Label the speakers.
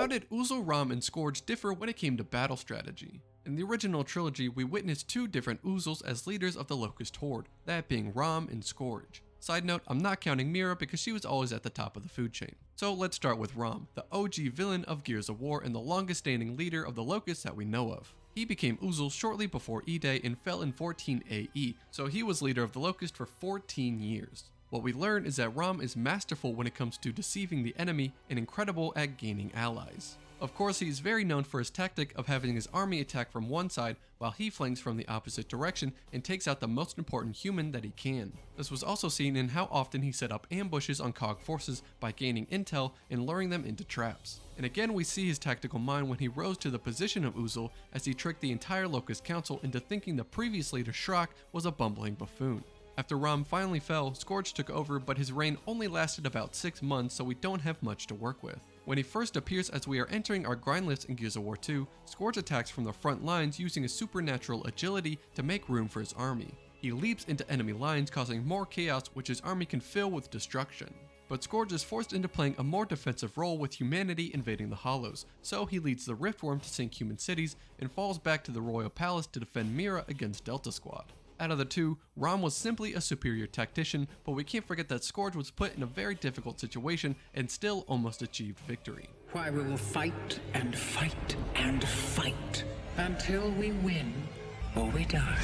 Speaker 1: How did Uzel, RAAM, and Skorge differ when it came to battle strategy? In the original trilogy, we witnessed two different Uzels as leaders of the Locust Horde, that being RAAM and Skorge. Side note, I'm not counting Mira because she was always at the top of the food chain. So let's start with RAAM, the OG villain of Gears of War and the longest standing leader of the Locust that we know of. He became Uzel shortly before eday and fell in 14 AE, so he was leader of the Locust for 14 years. What we learn is that RAAM is masterful when it comes to deceiving the enemy and incredible at gaining allies. Of course, he is very known for his tactic of having his army attack from one side while he flanks from the opposite direction and takes out the most important human that he can. This was also seen in how often he set up ambushes on COG forces by gaining intel and luring them into traps. And again, we see his tactical mind when he rose to the position of Uzel as he tricked the entire Locust Council into thinking the previous leader Shrock was a bumbling buffoon. After RAAM finally fell, Skorge took over, but his reign only lasted about 6 months, so we don't have much to work with. When he first appears as we are entering our grind lifts in Gears of War 2, Skorge attacks from the front lines using his supernatural agility to make room for his army. He leaps into enemy lines, causing more chaos which his army can fill with destruction. But Skorge is forced into playing a more defensive role with humanity invading the Hollows, so he leads the Riftworm to sink human cities and falls back to the Royal Palace to defend Mira against Delta Squad. Out of the two, RAAM was simply a superior tactician, but we can't forget that Skorge was put in a very difficult situation and still almost achieved victory.
Speaker 2: Why, we will fight and fight and fight until we win or we die.